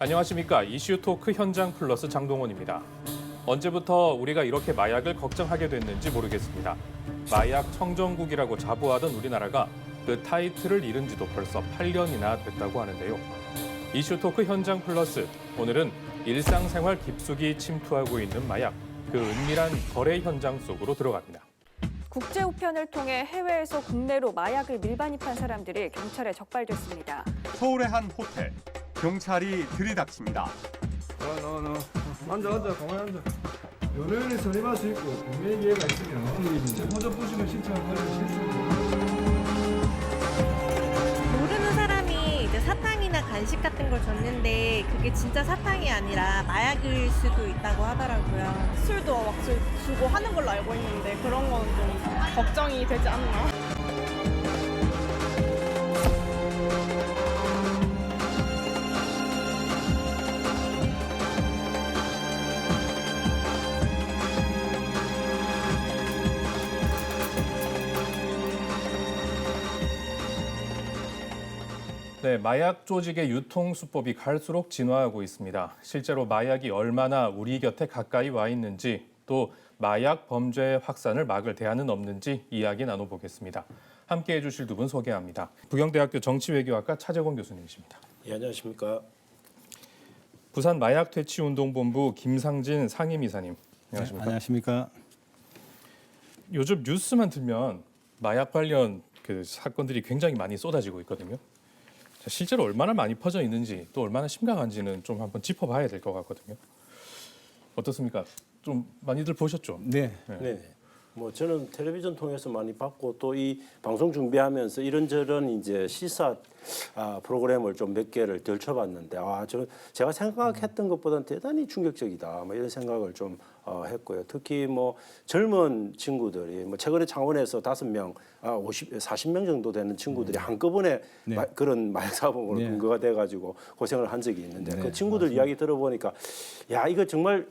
안녕하십니까. 이슈토크 현장 플러스 장동원입니다. 언제부터 우리가 이렇게 마약을 걱정하게 됐는지 모르겠습니다. 마약 청정국이라고 자부하던 우리나라가 그 타이틀을 잃은 지도 벌써 8년이나 됐다고 하는데요. 이슈토크 현장 플러스, 오늘은 일상생활 깊숙이 침투하고 있는 마약, 그 은밀한 거래 현장 속으로 들어갑니다. 국제 우편을 통해 해외에서 국내로 마약을 밀반입한 사람들이 경찰에 적발됐습니다. 서울의 한 호텔, 경찰이 들이닥칩니다. 앉아, 가만히 앉아. 연예인이 선임할 수 있고 국내 이해가 있으면 먼저 보시면 신청을 하실 수 있습니다. 모르는 사람이 이제 사탕이나 간식 같은 걸 줬는데 그게 진짜 사탕이 아니라 마약일 수도 있다고 하더라고요. 술도 막 주고 하는 걸로 알고 있는데 그런 건 좀 걱정이 되지 않나. 네, 마약 조직의 유통 수법이 갈수록 진화하고 있습니다. 실제로 마약이 얼마나 우리 곁에 가까이 와 있는지, 또 마약 범죄의 확산을 막을 대안은 없는지 이야기 나눠보겠습니다. 함께해 주실 두 분 소개합니다. 부경대학교 정치외교학과 차재권 교수님이십니다. 예, 안녕하십니까. 부산 마약퇴치운동본부 김상진 상임이사님. 안녕하십니까. 네, 안녕하십니까. 요즘 뉴스만 들면 마약 관련 그 사건들이 굉장히 많이 쏟아지고 있거든요. 실제로 얼마나 많이 퍼져 있는지 또 얼마나 심각한지는 좀 한번 짚어봐야 될 것 같거든요. 어떻습니까? 좀 많이들 보셨죠? 네. 네. 뭐 저는 텔레비전 통해서 많이 봤고 또 이 방송 준비하면서 이런저런 이제 시사 프로그램을 좀 몇 개를 들춰봤는데 제가 생각했던 것보다는 대단히 충격적이다. 뭐 이런 생각을 좀 했고요. 특히 뭐 젊은 친구들이 뭐 최근에 창원에서 5명, 40명 정도 되는 친구들이 한꺼번에 네. 그런 마약 사범으로 네. 근거가 돼가지고 고생을 한 적이 있는데 네, 그 친구들 맞습니다. 이야기 들어보니까 야 이거 정말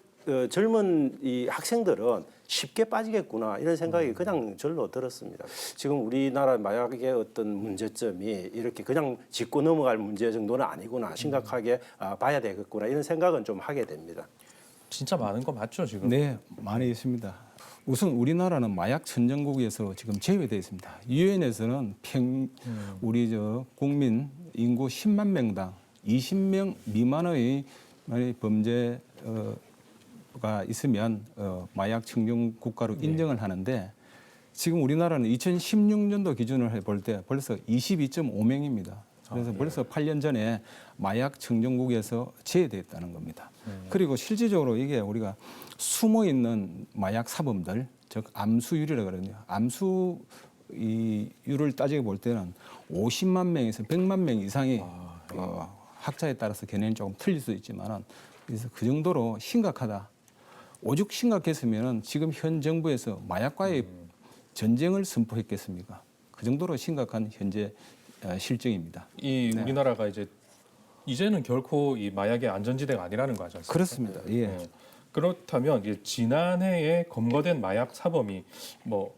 젊은 이 학생들은 쉽게 빠지겠구나 이런 생각이 그냥 절로 들었습니다. 지금 우리나라 마약의 어떤 문제점이 이렇게 그냥 짚고 넘어갈 문제 정도는 아니구나 심각하게 봐야 되겠구나 이런 생각은 좀 하게 됩니다. 진짜 많은 거 맞죠 지금? 네, 많이 있습니다. 우선 우리나라는 마약 천정국에서 지금 제외되어 있습니다. 유엔에서는 우리 국민 인구 10만 명당 20명 미만의 범죄가 있으면 마약 청정 국가로 인정을 하는데 지금 우리나라는 2016년도 기준을 해볼 때 벌써 22.5명입니다. 그래서 벌써 8년 전에 마약 청정국에서 제외됐다는 겁니다. 그리고 실질적으로 이게 우리가 숨어 있는 마약 사범들, 즉 암수율이라고 그러거든요. 암수율을 따지고 볼 때는 50만 명에서 100만 명 이상이 학자에 따라서 견해는 조금 틀릴 수 있지만은 그래서 그 정도로 심각하다. 오죽 심각했으면 지금 현 정부에서 마약과의 전쟁을 선포했겠습니까? 그 정도로 심각한 현재 실정입니다. 이 우리나라가 이제는 결코 이 마약의 안전지대가 아니라는 거 아니지 않습니까? 그렇습니다. 예. 네. 그렇다면 지난해에 검거된 마약 사범이 뭐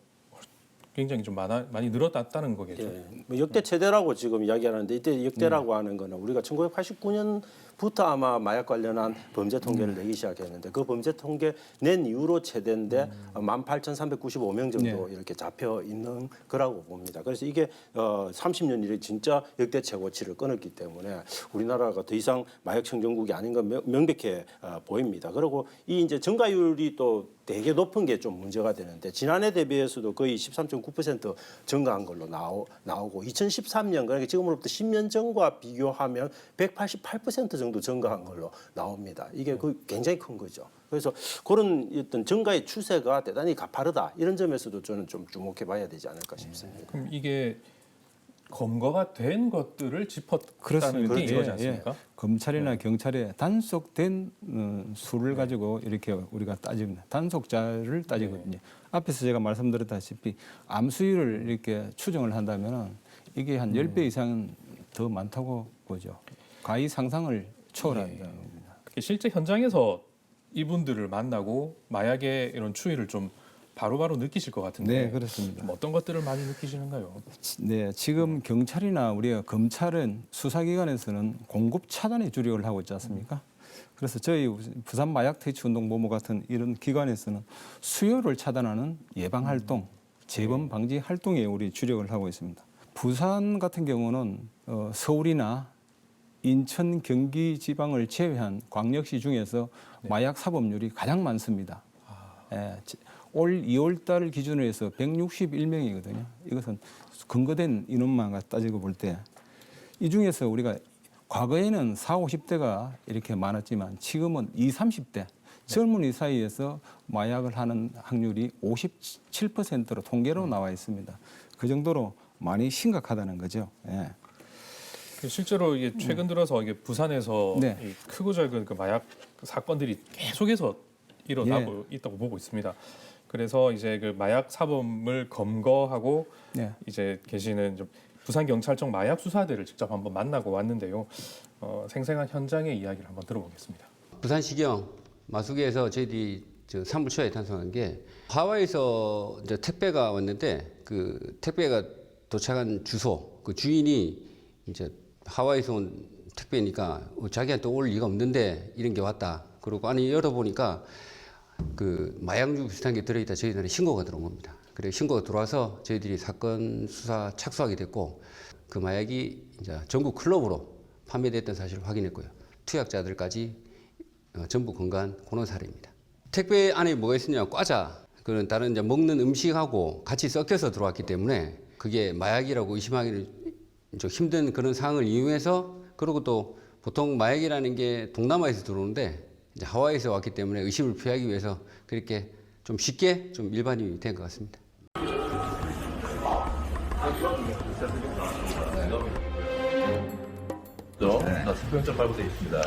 굉장히 좀 많이 늘어났다는 거겠죠. 예, 뭐 역대 최대라고 지금 이야기하는데 이때 역대라고 하는 거는 우리가 1989년부터 아마 마약 관련한 범죄 통계를 내기 시작했는데 그 범죄 통계 낸 이후로 최대인데 18,395명 정도 이렇게 잡혀 있는 거라고 봅니다. 그래서 이게 30년 이래 진짜 역대 최고치를 끊었기 때문에 우리나라가 더 이상 마약 청정국이 아닌 건 명백해 보입니다. 그리고 이 이제 증가율이 또 되게 높은 게 좀 문제가 되는데 지난해 대비해서도 거의 13.9% 증가한 걸로 나오고 2013년 그러니까 지금으로부터 10년 전과 비교하면 188% 정도 증가한 걸로 나옵니다. 이게 굉장히 큰 거죠. 그래서 그런 어떤 증가의 추세가 대단히 가파르다 이런 점에서도 저는 좀 주목해 봐야 되지 않을까 싶습니다. 그럼 이게 검거가 된 것들을 짚었다는 그렇습니다. 게 이거지 않습니까? 검찰이나 경찰에 단속된 수를 가지고 이렇게 우리가 따집니다. 단속자를 따지거든요. 앞에서 제가 말씀드렸다시피 암수율을 이렇게 추정을 한다면 이게 한 10배 이상 더 많다고 보죠. 가히 상상을 초월합니다. 실제 현장에서 이분들을 만나고 마약의 이런 추이를 좀 바로바로 느끼실 것 같은데 네, 그렇습니다. 좀 어떤 것들을 많이 느끼시는가요? 네, 지금 경찰이나 우리가 검찰은 수사기관에서는 공급 차단에 주력을 하고 있지 않습니까? 그래서 저희 부산 마약 퇴치 운동 모모 같은 이런 기관에서는 수요를 차단하는 예방 활동, 재범 방지 활동에 우리 주력을 하고 있습니다. 부산 같은 경우는 서울이나 인천, 경기 지방을 제외한 광역시 중에서 마약 사범률이 가장 많습니다. 예, 올 2월 달 기준으로 해서 161명이거든요. 이것은 근거된 인원만 따지고 볼 때 이 중에서 우리가 과거에는 40, 50대가 이렇게 많았지만 지금은 20, 30대 젊은이 사이에서 마약을 하는 확률이 57%로 통계로 나와 있습니다. 그 정도로 많이 심각하다는 거죠. 예. 실제로 이게 최근 들어서 이게 부산에서 네. 이 크고 작은 그 마약 사건들이 계속해서 일어나고 있다고 보고 있습니다. 그래서 이제 그 마약 사범을 검거하고 네. 이제 계시는 좀 부산 경찰청 마약 수사대를 직접 한번 만나고 왔는데요. 생생한 현장의 이야기를 한번 들어보겠습니다. 부산시경 마수기에서 저희들이 산불 초에 탄생한 게 하와이에서 이제 택배가 왔는데 그 택배가 도착한 주소 그 주인이 이제 하와이에서 온 택배니까 자기한테 올 리가 없는데 이런 게 왔다. 그리고 안에 열어보니까 그 마약류 비슷한 게 들어있다 저희들은 신고가 들어온 겁니다. 그래 신고가 들어와서 저희들이 사건 수사 착수하게 됐고 그 마약이 이제 전국 클럽으로 판매됐던 사실을 확인했고요. 투약자들까지 전부 건강한 그런 사례입니다. 택배 안에 뭐가 있었냐? 과자, 그런 다른 이제 먹는 음식하고 같이 섞여서 들어왔기 때문에 그게 마약이라고 의심하기는 좀 힘든 그런 상황을 이용해서 그리고 또 보통 마약이라는 게 동남아에서 들어오는데 이제 하와이에서 왔기 때문에 의심을 피하기 위해서 그렇게 좀 쉽게 좀 일반이 된 것 같습니다. 나 투표용장 발부되어 있습니다.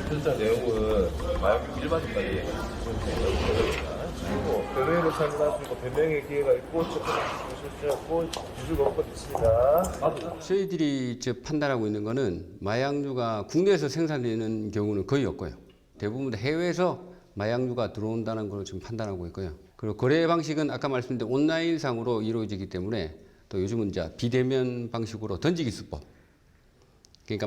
투표용장 내용은 마약 일반인까지 변호인을 참여하시고 변명의 기회가 있고 실수하고 기술가 없고 있습니다. 저희들이 판단하고 있는 거는 마약류가 국내에서 생산되는 경우는 거의 없고요. 대부분 해외에서 마약류가 들어온다는 걸 지금 판단하고 있고요. 그리고 거래 방식은 아까 말씀드린 온라인상으로 이루어지기 때문에 또 요즘은 이제 비대면 방식으로 던지기 수법. 그러니까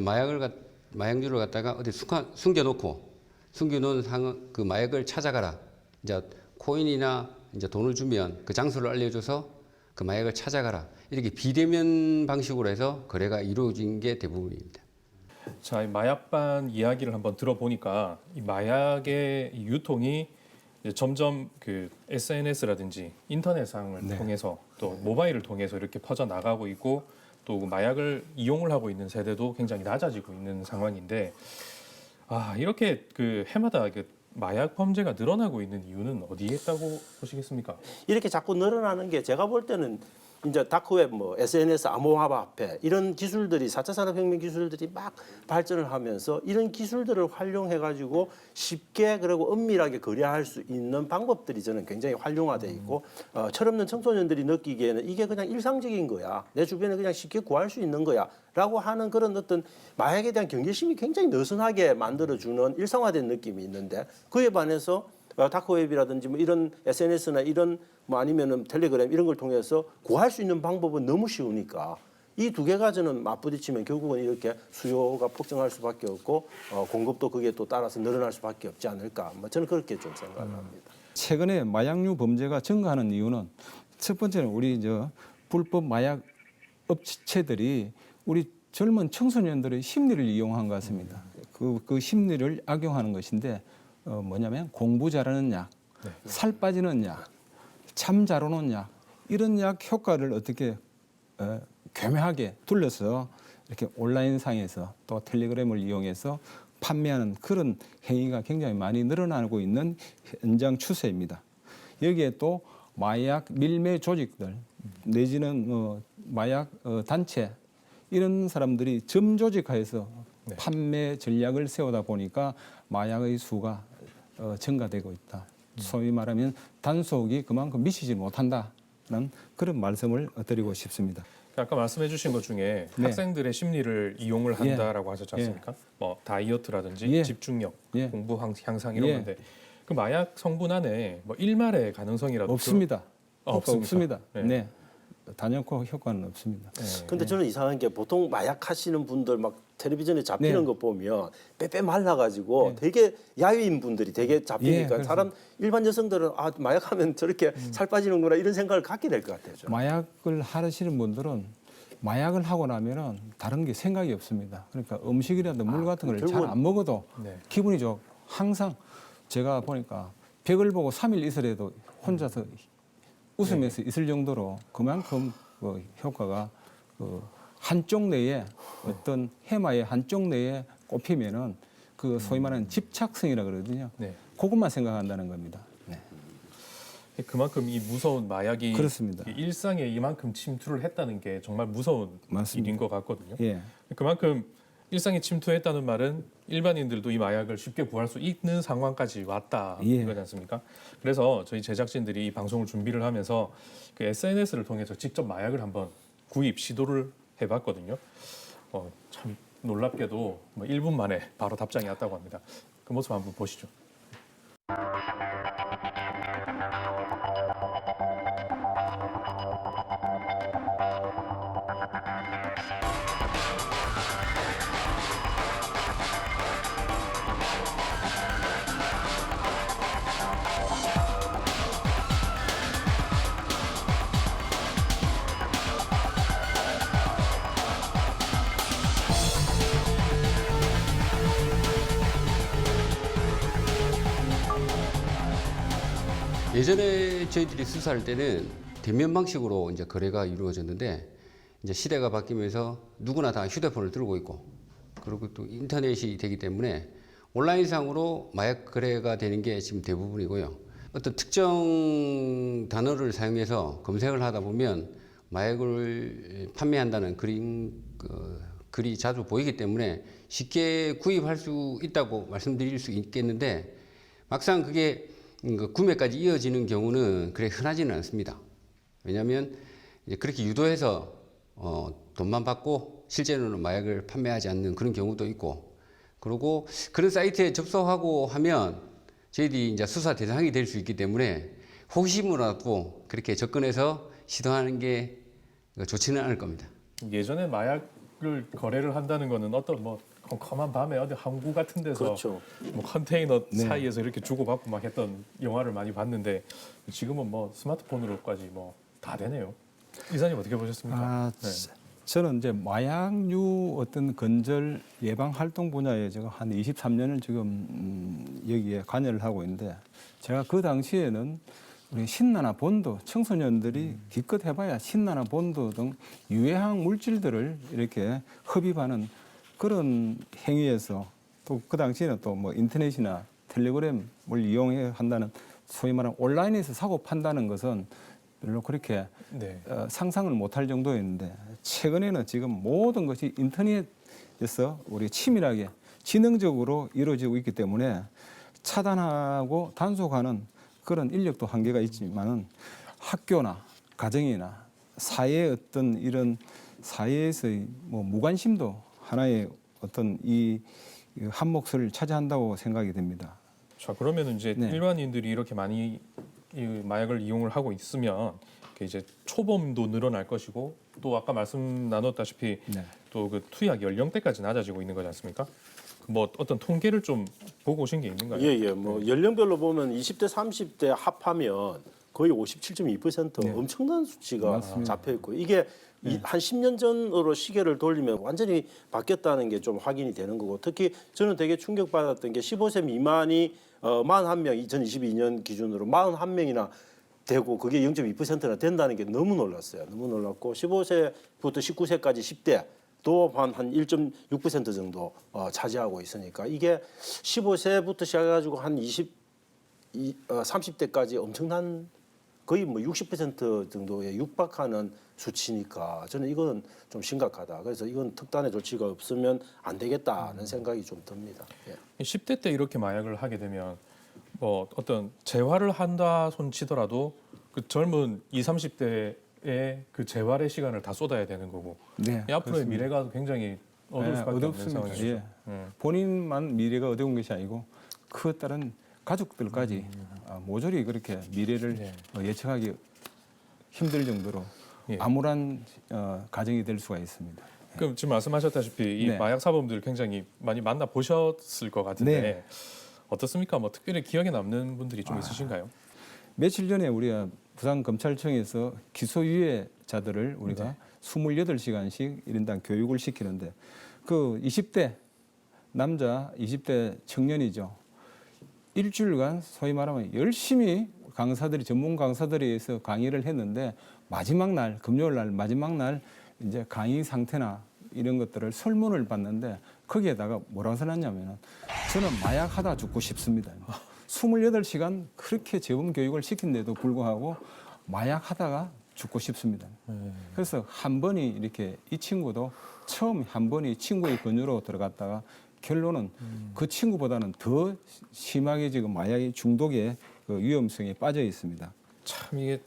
마약류를 갖다가 어디 숨겨놓고 숨겨놓은 그 마약을 찾아가라. 이제 코인이나 이제 돈을 주면 그 장소를 알려줘서 그 마약을 찾아가라. 이렇게 비대면 방식으로 해서 거래가 이루어진 게 대부분입니다. 자, 이 마약반 이야기를 한번 들어보니까 이 마약의 이 유통이 이제 점점 그 SNS라든지 인터넷상을 통해서 또 모바일을 통해서 이렇게 퍼져 나가고 있고 또 그 마약을 이용을 하고 있는 세대도 굉장히 낮아지고 있는 상황인데 이렇게 그 해마다 그 마약 범죄가 늘어나고 있는 이유는 어디에 있다고 보시겠습니까? 이렇게 자꾸 늘어나는 게 제가 볼 때는 이제 다크웹, SNS, 암호화폐 이런 기술들이 4차 산업혁명 기술들이 막 발전을 하면서 이런 기술들을 활용해가지고 쉽게 그리고 은밀하게 거래할 수 있는 방법들이 저는 굉장히 활용화돼 있고 철없는 청소년들이 느끼기에는 이게 그냥 일상적인 거야. 내 주변에 그냥 쉽게 구할 수 있는 거야. 라고 하는 그런 어떤 마약에 대한 경계심이 굉장히 느슨하게 만들어주는 일상화된 느낌이 있는데 그에 반해서 다크웹이라든지 이런 SNS나 이런 아니면은 텔레그램 이런 걸 통해서 구할 수 있는 방법은 너무 쉬우니까 이 두 개가 저는 맞부딪히면 결국은 이렇게 수요가 폭증할 수밖에 없고 공급도 그게 또 따라서 늘어날 수밖에 없지 않을까. 저는 그렇게 좀 생각을 합니다. 최근에 마약류 범죄가 증가하는 이유는 첫 번째는 우리 불법 마약 업체들이 우리 젊은 청소년들의 심리를 이용한 것 같습니다. 그 심리를 악용하는 것인데 뭐냐면 공부 잘하는 약, 살 빠지는 약, 잠 잘 오는 약 이런 약 효과를 어떻게 교묘하게 둘러서 이렇게 온라인상에서 또 텔레그램을 이용해서 판매하는 그런 행위가 굉장히 많이 늘어나고 있는 현장 추세입니다. 여기에 또 마약 밀매 조직들 내지는 마약 단체 이런 사람들이 점조직화해서 판매 전략을 세우다 보니까 마약의 수가 증가되고 있다. 소위 말하면 단속이 그만큼 미치지 못한다는 그런 말씀을 드리고 싶습니다. 아까 말씀해 주신 것 중에 학생들의 심리를 이용을 한다라고 하셨지 않습니까? 뭐 다이어트라든지 집중력, 공부 향상 이런 건데 그 마약 성분 안에 뭐 일말의 가능성이라도 없습니다. 없습니다. 네. 네. 단연코 효과는 없습니다. 네. 근데 저는 이상한 게 보통 마약 하시는 분들 막 텔레비전에 잡히는 네. 거 보면 빼빼 말라가지고 되게 야위인 분들이 되게 잡히니까 예, 사람 일반 여성들은 아 마약하면 저렇게 살 빠지는구나 이런 생각을 갖게 될 것 같아요. 저는. 마약을 하시는 분들은 마약을 하고 나면은 다른 게 생각이 없습니다. 그러니까 음식이라든 물 같은 걸 잘 결국은- 안 먹어도 네. 기분이 좋고 항상 제가 보니까 벽을 보고 3일 있으래도 혼자서 웃으면서 있을 정도로 그만큼 그 효과가 그 한쪽 내에 어떤 해마의 한쪽 내에 꼽히면은 그 소위 말하는 집착성이라 그러거든요. 네. 그것만 생각한다는 겁니다. 네. 그만큼 이 무서운 마약이 그렇습니다. 이 일상에 이만큼 침투를 했다는 게 정말 무서운 맞습니다. 일인 것 같거든요. 예. 그만큼 일상에 침투했다는 말은 일반인들도 이 마약을 쉽게 구할 수 있는 상황까지 왔다는 예. 거지 않습니까? 그래서 저희 제작진들이 이 방송을 준비를 하면서 그 SNS를 통해서 직접 마약을 한번 구입 시도를 해봤거든요. 참 놀랍게도 뭐 1분 만에 바로 답장이 왔다고 합니다. 그 모습 한번 보시죠. 예전에 저희들이 수사할 때는 대면 방식으로 이제 거래가 이루어졌는데 이제 시대가 바뀌면서 누구나 다 휴대폰을 들고 있고 그리고 또 인터넷이 되기 때문에 온라인상으로 마약 거래가 되는 게 지금 대부분이고요. 어떤 특정 단어를 사용해서 검색을 하다 보면 마약을 판매한다는 글이 자주 보이기 때문에 쉽게 구입할 수 있다고 말씀드릴 수 있겠는데 막상 그게 구매까지 이어지는 경우는 그렇게 흔하지는 않습니다. 왜냐하면 이제 그렇게 유도해서 돈만 받고 실제로는 마약을 판매하지 않는 그런 경우도 있고, 그리고 그런 사이트에 접속하고 하면 저희들이 이제 수사 대상이 될 수 있기 때문에 호기심으로라도 그렇게 접근해서 시도하는 게 좋지는 않을 겁니다. 예전에 마약을 거래를 한다는 거는 어떤 뭐 컴컴한 밤에 어디 항구 같은 데서 그렇죠. 뭐 컨테이너 네. 사이에서 이렇게 주고받고 막 했던 영화를 많이 봤는데 지금은 뭐 스마트폰으로까지 뭐 다 되네요. 이사님 어떻게 보셨습니까? 아, 네. 저는 이제 마약류 어떤 건절 예방 활동 분야에 제가 한 23년을 지금 여기에 관여를 하고 있는데 제가 그 당시에는 우리 신나나 본드 청소년들이 기껏 해봐야 신나나 본드 등 유해한 물질들을 이렇게 흡입하는 그런 행위에서 또 그 당시에는 또 뭐 인터넷이나 텔레그램을 이용해 한다는 소위 말하는 온라인에서 사고 판다는 것은 별로 그렇게 네. 상상을 못할 정도였는데 최근에는 지금 모든 것이 인터넷에서 우리 치밀하게 지능적으로 이루어지고 있기 때문에 차단하고 단속하는 그런 인력도 한계가 있지만은 학교나 가정이나 사회의 어떤 이런 사회에서의 뭐 무관심도 하나의 어떤 이 한 몫을 차지한다고 생각이 됩니다. 자 그러면 이제 네. 일반인들이 이렇게 많이 이 마약을 이용을 하고 있으면 이제 초범도 늘어날 것이고 또 아까 말씀 나눴다시피 네. 또 그 투약 연령대까지 낮아지고 있는 거지 않습니까? 뭐 어떤 통계를 좀 보고 오신 게 있는가요? 예. 뭐 연령별로 보면 20대, 30대 합하면 거의 57.2% 네. 엄청난 수치가 맞습니다. 잡혀 있고 이게 한 10년 전으로 시계를 돌리면 완전히 바뀌었다는 게 좀 확인이 되는 거고 특히 저는 되게 충격받았던 게 15세 미만이 41명 2022년 기준으로 41명이나 되고 그게 0.2%나 된다는 게 너무 놀랐어요. 너무 놀랐고 15세부터 19세까지 10대 또한 1.6% 정도 차지하고 있으니까 이게 15세부터 시작해가지고 한 30대까지 엄청난 거의 뭐 60% 정도에 육박하는 수치니까 저는 이거는 좀 심각하다. 그래서 이건 특단의 조치가 없으면 안 되겠다는 생각이 좀 듭니다. 예. 10대 때 이렇게 마약을 하게 되면 뭐 어떤 재활을 한다 손치더라도 그 젊은 20, 30대의 그 재활의 시간을 다 쏟아야 되는 거고 네, 앞으로의 그렇습니다. 미래가 굉장히 어두울 수밖에 없는 어둡습니다. 상황이죠. 예. 본인만 미래가 어두운 것이 아니고 그에 따른 가족들까지 모조리 그렇게 미래를 네. 예측하기 힘들 정도로 예. 암울한 가정이 될 수가 있습니다. 그럼 지금 말씀하셨다시피 이 네. 마약 사범들 굉장히 많이 만나 보셨을 것 같은데 네. 어떻습니까? 뭐 특별히 기억에 남는 분들이 좀 있으신가요? 며칠 전에 우리가 부산검찰청에서 기소유예자들을 우리가 네. 28시간씩 1인당 교육을 시키는데 그 20대 남자 20대 청년이죠. 일주일간 소위 말하면 열심히 강사들이 전문 강사들에 의해서 강의를 했는데 마지막 날 금요일 날 마지막 날 이제 강의 상태나 이런 것들을 설문을 봤는데 거기에다가 뭐라고 써놨냐면은 저는 마약하다 죽고 싶습니다. 28시간 그렇게 재범 교육을 시킨데도 불구하고 마약하다가 죽고 싶습니다. 그래서 한 번이 이렇게 이 친구도 처음 한 번이 친구의 권유로 들어갔다가 결론은 그 친구보다는 더 심하게 지금 마약의 중독의 그 위험성에 빠져 있습니다. 참 이게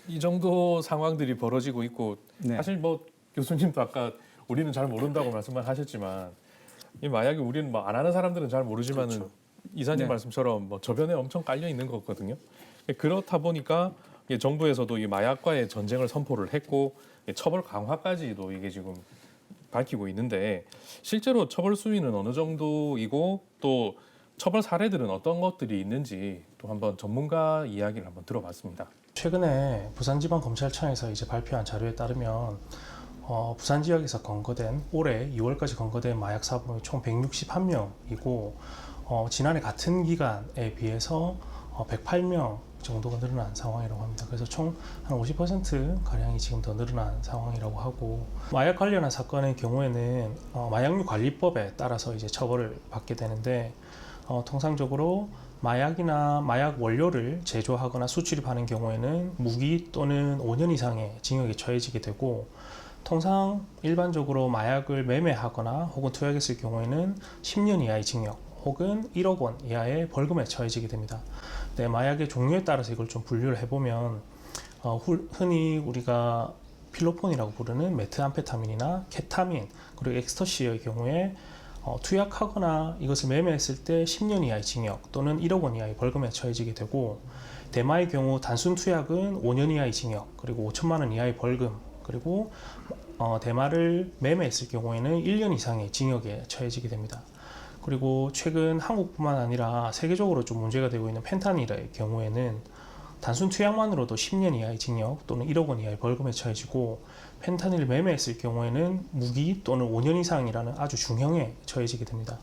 이 정도 상황들이 벌어지고 있고 네. 사실 뭐 교수님도 아까 우리는 잘 모른다고 말씀만 하셨지만 이 마약이 우리는 뭐 안 하는 사람들은 잘 모르지만은 그렇죠. 이사님 네. 말씀처럼 뭐 저변에 엄청 깔려 있는 거거든요. 그렇다 보니까 이게 정부에서도 이 마약과의 전쟁을 선포를 했고 처벌 강화까지도 이게 지금 밝히고 있는데 실제로 처벌 수위는 어느 정도이고 또 처벌 사례들은 어떤 것들이 있는지 또 한번 전문가 이야기를 한번 들어봤습니다. 최근에 부산지방검찰청에서 이제 발표한 자료에 따르면 부산 지역에서 검거된 올해 2월까지 검거된 마약 사범이 총 161명이고 지난해 같은 기간에 비해서 108명 정도가 늘어난 상황이라고 합니다. 그래서 총 한 50% 가량이 지금 더 늘어난 상황이라고 하고 마약 관련한 사건의 경우에는 마약류 관리법에 따라서 이제 처벌을 받게 되는데 통상적으로 마약이나 마약 원료를 제조하거나 수출입하는 경우에는 무기 또는 5년 이상의 징역에 처해지게 되고 통상 일반적으로 마약을 매매하거나 혹은 투약했을 경우에는 10년 이하의 징역 혹은 1억 원 이하의 벌금에 처해지게 됩니다. 네, 마약의 종류에 따라서 이걸 좀 분류를 해보면 흔히 우리가 필로폰이라고 부르는 메트암페타민이나 케타민 그리고 엑스터시의 경우에 투약하거나 이것을 매매했을 때 10년 이하의 징역 또는 1억 원 이하의 벌금에 처해지게 되고 대마의 경우 단순 투약은 5년 이하의 징역 그리고 5천만 원 이하의 벌금 그리고 대마를 매매했을 경우에는 1년 이상의 징역에 처해지게 됩니다. 그리고 최근 한국뿐만 아니라 세계적으로 좀 문제가 되고 있는 펜타닐의 경우에는 단순 투약만으로도 10년 이하의 징역 또는 1억 원 이하의 벌금에 처해지고 펜타닐을 매매했을 경우에는 무기 또는 5년 이상이라는 아주 중형에 처해지게 됩니다.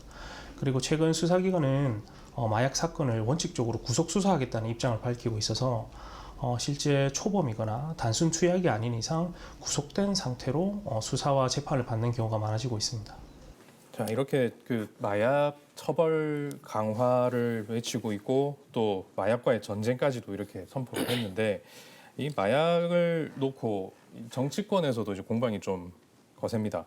그리고 최근 수사기관은 마약 사건을 원칙적으로 구속 수사하겠다는 입장을 밝히고 있어서 실제 초범이거나 단순 투약이 아닌 이상 구속된 상태로 수사와 재판을 받는 경우가 많아지고 있습니다. 자, 이렇게 그 마약 처벌 강화를 외치고 있고 또 마약과의 전쟁까지도 이렇게 선포를 했는데 이 마약을 놓고 정치권에서도 이제 공방이 좀 거셉니다.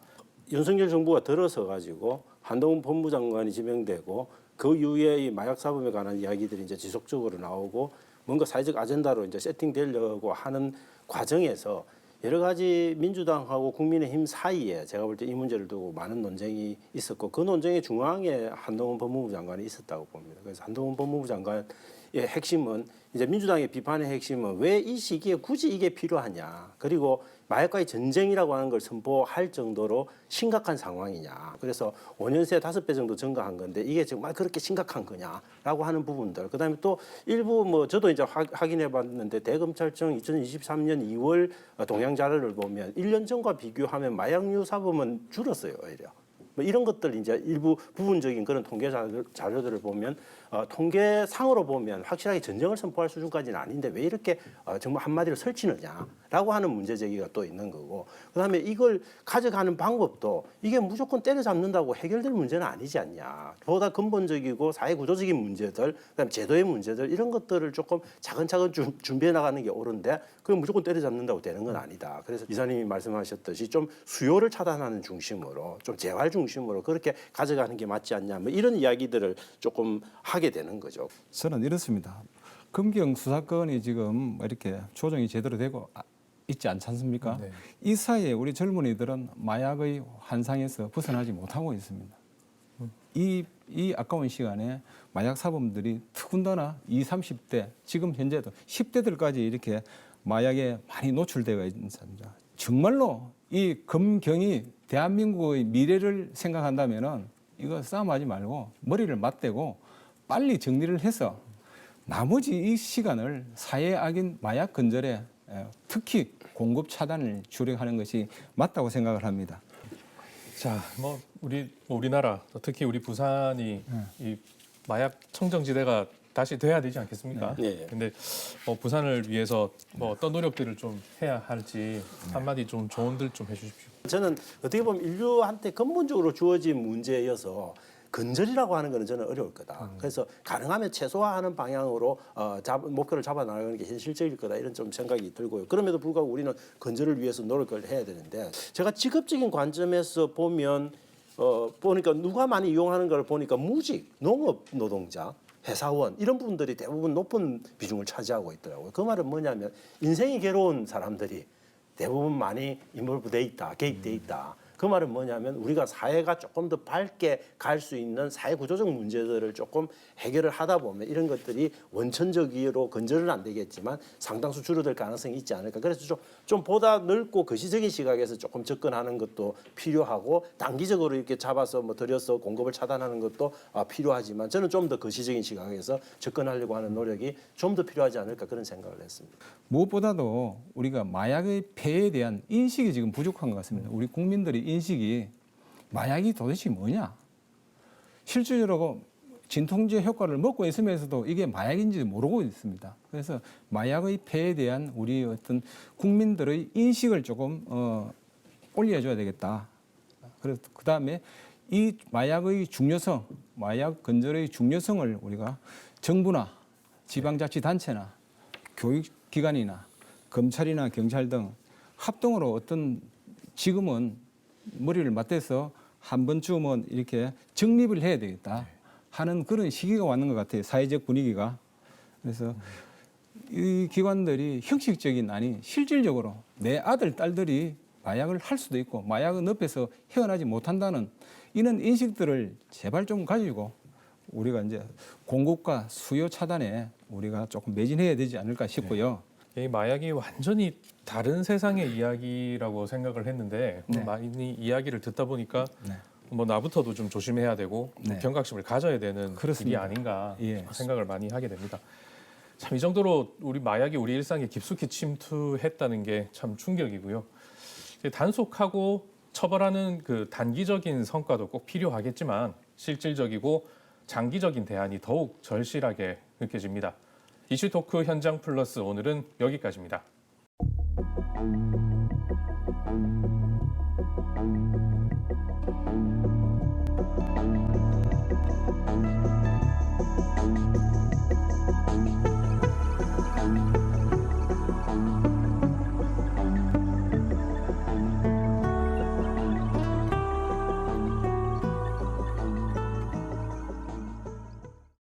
윤석열 정부가 들어서 가지고 한동훈 법무장관이 지명되고 그 이후에 이 마약 사범에 관한 이야기들이 이제 지속적으로 나오고 뭔가 사회적 아젠다로 이제 세팅되려고 하는 과정에서 여러 가지 민주당하고 국민의힘 사이에 제가 볼 때 이 문제를 두고 많은 논쟁이 있었고 그 논쟁의 중앙에 한동훈 법무부 장관이 있었다고 봅니다. 그래서 한동훈 법무부 장관의 핵심은 이제 민주당의 비판의 핵심은 왜 이 시기에 굳이 이게 필요하냐. 그리고 마약과의 전쟁이라고 하는 걸 선포할 정도로 심각한 상황이냐. 그래서 5년 새 5배 정도 증가한 건데 이게 정말 그렇게 심각한 거냐라고 하는 부분들. 그다음에 또 일부 뭐 저도 이제 확인해 봤는데 대검찰청 2023년 2월 동향 자료를 보면 1년 전과 비교하면 마약류 사범은 줄었어요, 오히려. 뭐 이런 것들 이제 일부 부분적인 그런 통계 자료들을 보면 통계상으로 보면 확실하게 전쟁을 선포할 수준까지는 아닌데 왜 이렇게 정말 한마디로 설치느냐라고 하는 문제 제기가 또 있는 거고 그다음에 이걸 가져가는 방법도 이게 무조건 때려잡는다고 해결될 문제는 아니지 않냐. 보다 근본적이고 사회 구조적인 문제들 그다음에 제도의 문제들 이런 것들을 조금 차근차근 준비해 나가는 게 옳은데 그건 무조건 때려잡는다고 되는 건 아니다. 그래서 이사님이 말씀하셨듯이 좀 수요를 차단하는 중심으로 좀 재활 중심으로 그렇게 가져가는 게 맞지 않냐. 뭐 이런 이야기들을 조금 하게 되는 거죠. 저는 이렇습니다. 검경 수사권이 지금 이렇게 조정이 제대로 되고 있지 않지 않습니까? 네. 이 사이에 우리 젊은이들은 마약의 환상에서 벗어나지 못하고 있습니다. 이 아까운 시간에 마약 사범들이 더군다나 20, 30대 지금 현재도 10대들까지 이렇게 마약에 많이 노출되어 있습니다. 정말로 이 검경이 대한민국의 미래를 생각한다면은 이거 싸움하지 말고 머리를 맞대고 빨리 정리를 해서 나머지 이 시간을 사회 악인 마약 근절에 특히 공급 차단을 주력하는 것이 맞다고 생각을 합니다. 자, 우리나라 특히 우리 부산이 이 마약 청정지대가 다시 돼야 되지 않겠습니까? 네. 근데 부산을 위해서 어떤 노력들을 좀 해야 할지 한마디 좀 조언들 좀 해주십시오. 저는 어떻게 보면 인류한테 근본적으로 주어진 문제여서 근절이라고 하는 것은 저는 어려울 거다. 그래서 가능하면 최소화하는 방향으로 목표를 잡아나가는 게 현실적일 거다 이런 좀 생각이 들고요. 그럼에도 불구하고 우리는 근절을 위해서 노력을 해야 되는데 제가 직업적인 관점에서 보면 보니까 누가 많이 이용하는 걸 보니까 무직, 농업 노동자, 회사원 이런 분들이 대부분 높은 비중을 차지하고 있더라고요. 그 말은 뭐냐면 인생이 괴로운 사람들이 대부분 많이 인볼브돼 있다, 개입돼 있다. 그 말은 뭐냐면 우리가 사회가 조금 더 밝게 갈 수 있는 사회 구조적 문제들을 조금 해결을 하다 보면 이런 것들이 원천적으로 근절은 안 되겠지만 상당수 줄어들 가능성이 있지 않을까. 그래서 좀 보다 넓고 거시적인 시각에서 조금 접근하는 것도 필요하고 단기적으로 이렇게 잡아서 들여서 공급을 차단하는 것도 필요하지만 저는 좀 더 거시적인 시각에서 접근하려고 하는 노력이 좀 더 필요하지 않을까 그런 생각을 했습니다. 무엇보다도 우리가 마약의 폐해에 대한 인식이 지금 부족한 것 같습니다. 우리 국민들이 인식이 마약이 도대체 뭐냐? 실질적으로 진통제 효과를 먹고 있으면서도 이게 마약인지 모르고 있습니다. 그래서 마약의 폐해에 대한 우리 어떤 국민들의 인식을 조금 올려줘야 되겠다. 그래서 그 다음에 이 마약의 중요성, 마약 근절의 중요성을 우리가 정부나 지방자치단체나 교육기관이나 검찰이나 경찰 등 합동으로 어떤 지금은 머리를 맞대서 한 번쯤은 이렇게 정립을 해야 되겠다 하는 그런 시기가 왔는 것 같아요. 사회적 분위기가. 그래서 이 기관들이 형식적인 아니 실질적으로 내 아들, 딸들이 마약을 할 수도 있고 마약은 옆에서 헤어나지 못한다는 이런 인식들을 제발 좀 가지고 우리가 이제 공급과 수요 차단에 우리가 조금 매진해야 되지 않을까 싶고요. 이 마약이 완전히 다른 세상의 이야기라고 생각을 했는데 많이 이야기를 듣다 보니까 나부터도 좀 조심해야 되고 경각심을 가져야 되는 일이 아닌가 생각을 많이 하게 됩니다. 참 이 정도로 우리 마약이 우리 일상에 깊숙이 침투했다는 게 참 충격이고요. 단속하고 처벌하는 그 단기적인 성과도 꼭 필요하겠지만 실질적이고 장기적인 대안이 더욱 절실하게 느껴집니다. 이슈토크 현장 플러스 오늘은 여기까지입니다.